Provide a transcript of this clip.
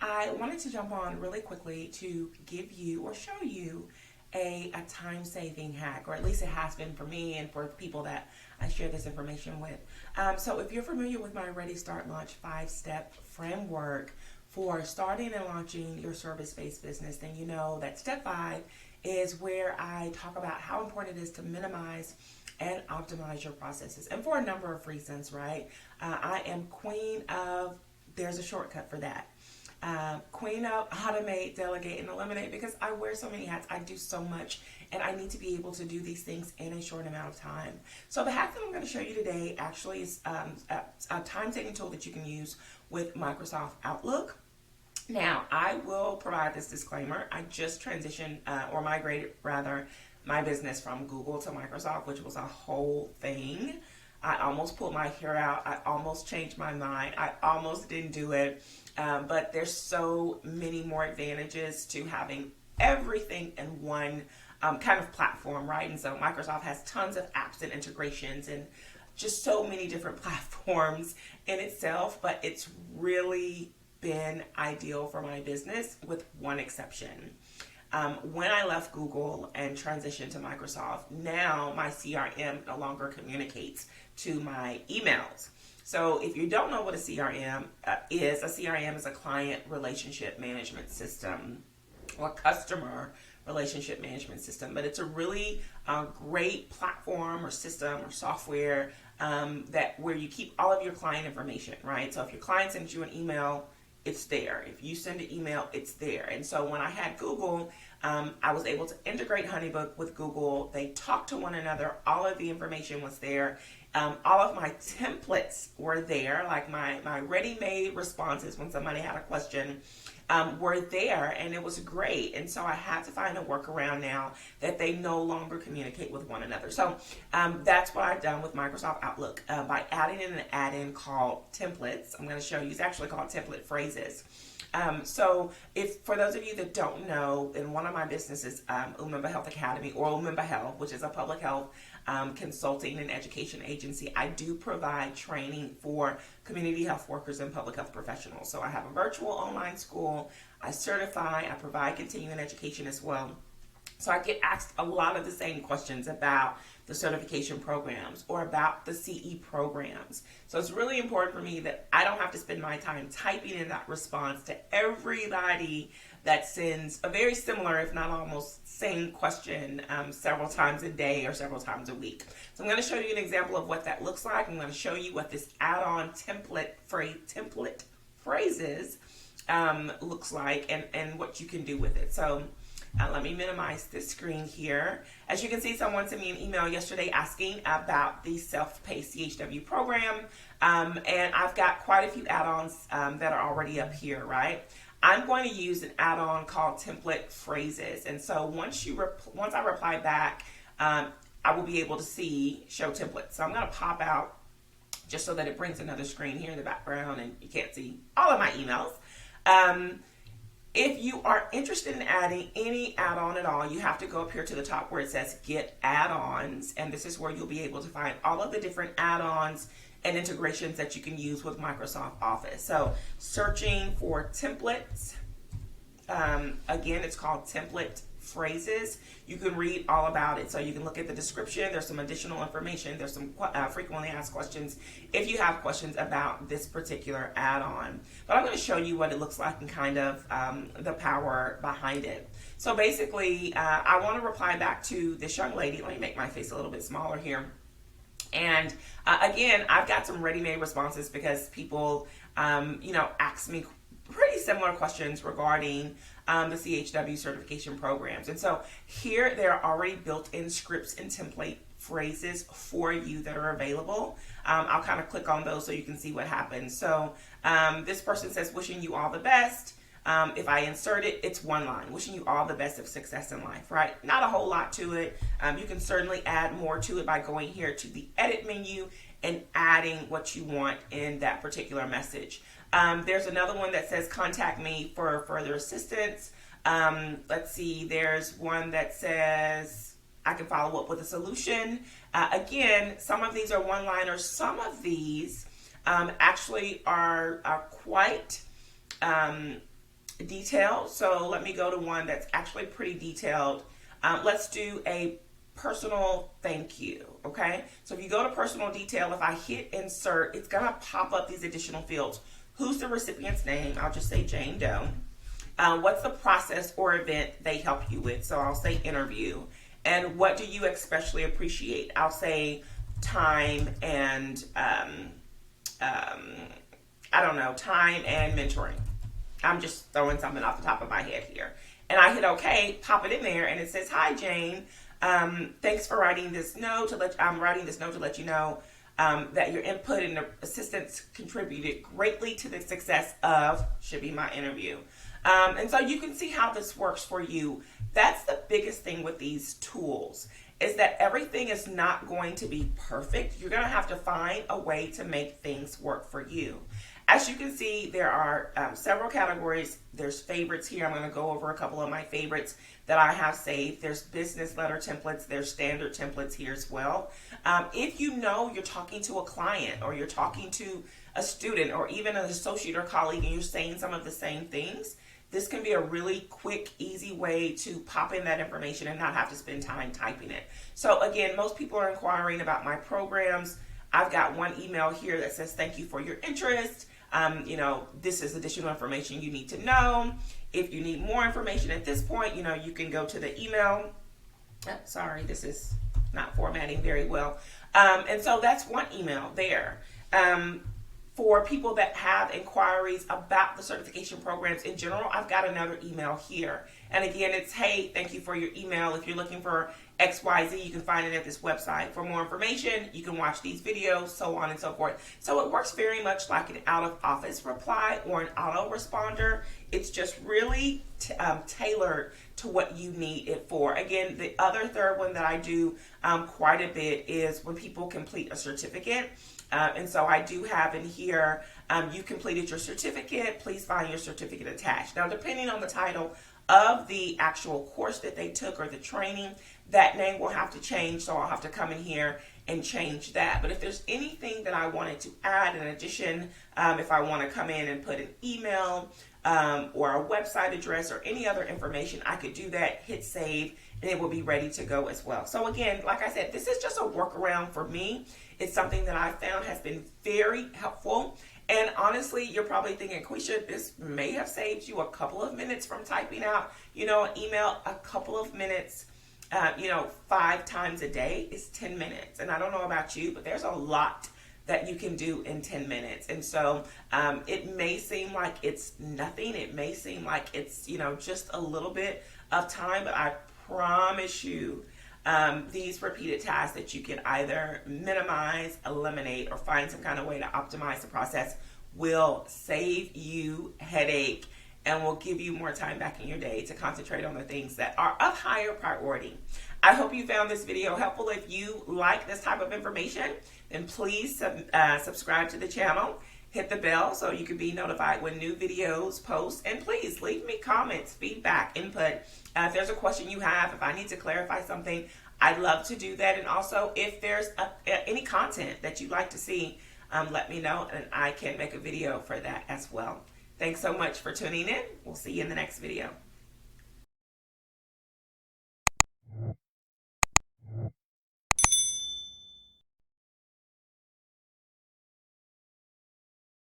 I wanted to jump on really quickly to give you or show you a time saving hack, or at least it has been for me and for the people that I share this information with. So, if you're familiar with my Ready Start Launch 5-step framework for starting and launching your service based business, then you know that step 5 is where I talk about how important it is to minimize and optimize your processes. And for a number of reasons, right? I am queen of, there's a shortcut for that. Queen of automate, delegate, and eliminate, because I wear so many hats. I do so much, and I need to be able to do these things in a short amount of time. So the hack that I'm going to show you today actually is a time-saving tool that you can use with Microsoft Outlook. Now, I will provide this disclaimer. I just transitioned or migrated rather my business from Google to Microsoft, which was a whole thing. I almost pulled my hair out. I almost changed my mind. I almost didn't do it. But there's so many more advantages to having everything in one kind of platform, right? And so Microsoft has tons of apps and integrations and just so many different platforms in itself, but it's really been ideal for my business with one exception. When I left Google and transitioned to Microsoft, now my CRM no longer communicates to my emails. So if you don't know what a CRM is, a CRM is a client relationship management system or customer relationship management system, but it's a really great platform or system or software that where you keep all of your client information, right? So if your client sends you an email, it's there. If you send an email, it's there. And so when I had Google, I was able to integrate Honeybook with Google. They talked to one another. All of the information was there. All of my templates were there, like my ready-made responses when somebody had a question were there, and it was great. And so I had to find a workaround now that they no longer communicate with one another. So that's what I've done with Microsoft Outlook by adding in an add-in called templates. I'm going to show you. It's actually called template phrases. So if for those of you that don't know, in one of my businesses, Umemba Health Academy, or Umemba Health, which is a public health consulting and education agency, I do provide training for community health workers and public health professionals. So I have a virtual online school. I certify. I provide continuing education as well. So I get asked a lot of the same questions about the certification programs or about the CE programs. So it's really important for me that I don't have to spend my time typing in that response to everybody that sends a very similar, if not almost same question several times a day or several times a week. So I'm going to show you an example of what that looks like. I'm going to show you what this add-on template phrases looks like and what you can do with it. So let me minimize this screen here. As you can see, someone sent me an email yesterday asking about the self-paced CHW program, and I've got quite a few add-ons that are already up here, right? I'm going to use an add-on called template phrases, and so once I reply back, I will be able to see show templates. So I'm going to pop out just so that it brings another screen here in the background, and you can't see all of my emails. If you are interested in adding any add-on at all, you have to go up here to the top where it says Get Add-ons, and this is where you'll be able to find all of the different add-ons and integrations that you can use with Microsoft Office. So searching for templates, again, it's called template phrases. You can read all about it. So you can look at the description. There's some additional information. There's some frequently asked questions if you have questions about this particular add-on. But I'm going to show you what it looks like and kind of the power behind it. So basically, I want to reply back to this young lady. Let me make my face a little bit smaller here. And again, I've got some ready-made responses because people, ask me pretty similar questions regarding the CHW certification programs. And so here there are already built-in scripts and template phrases for you that are available. I'll kind of click on those so you can see what happens. So this person says, wishing you all the best. If I insert it, it's one line. Wishing you all the best of success in life, right? Not a whole lot to it. You can certainly add more to it by going here to the edit menu and adding what you want in that particular message. There's another one that says contact me for further assistance. Let's see, there's one that says I can follow up with a solution. Again, some of these are one-liners. Some of these actually are quite detailed. So let me go to one that's actually pretty detailed. Let's do a personal thank you. Okay. So if you go to personal detail, if I hit insert, it's going to pop up these additional fields. Who's the recipient's name? I'll just say Jane Doe. What's the process or event they help you with? So I'll say interview. And what do you especially appreciate? I'll say time and, I don't know, time and mentoring. I'm just throwing something off the top of my head here. And I hit OK, pop it in there, and it says, "Hi, Jane. Thanks for writing this note. I'm writing this note to let you know that your input and assistance contributed greatly to the success of," should be my interview. And so you can see how this works for you. That's the biggest thing with these tools, is that everything is not going to be perfect. You're going to have to find a way to make things work for you. As you can see, there are several categories. There's favorites here. I'm going to go over a couple of my favorites that I have saved. There's business letter templates. There's standard templates here as well. If you know you're talking to a client, or you're talking to a student, or even an associate or colleague, and you're saying some of the same things, this can be a really quick, easy way to pop in that information and not have to spend time typing it. So again, most people are inquiring about my programs. I've got one email here that says, "Thank you for your interest. This is additional information you need to know. If you need more information at this point, you can go to the email." Sorry, this is not formatting very well. And so that's one email there. For people that have inquiries about the certification programs in general, I've got another email here. And again, it's, "Hey, thank you for your email. If you're looking for XYZ, you can find it at this website. For more information, you can watch these videos," so on and so forth. So it works very much like an out-of-office reply or an autoresponder. It's just really tailored to what you need it for. Again, the other third one that I do quite a bit is when people complete a certificate. And so I do have in here, "You completed your certificate. Please find your certificate attached." Now, depending on the title of the actual course that they took or the training, that name will have to change. So I'll have to come in here and change that. But if there's anything that I wanted to add in addition, if I want to come in and put an email or a website address or any other information, I could do that, hit save, and it will be ready to go as well. So again, like I said, this is just a workaround for me. It's something that I found has been very helpful. And honestly, you're probably thinking, "Quisha, this may have saved you a couple of minutes from typing out, an email." A couple of minutes, 5 times a day is 10 minutes. And I don't know about you, but there's a lot that you can do in 10 minutes. And so it may seem like it's nothing. It may seem like it's, just a little bit of time, but I promise you, these repeated tasks that you can either minimize, eliminate, or find some kind of way to optimize the process will save you headache and will give you more time back in your day to concentrate on the things that are of higher priority. I hope you found this video helpful. If you like this type of information, then please subscribe to the channel. Hit the bell so you can be notified when new videos post. And please leave me comments, feedback, input. If there's a question you have, if I need to clarify something, I'd love to do that. And also, if there's any content that you'd like to see, let me know and I can make a video for that as well. Thanks so much for tuning in. We'll see you in the next video.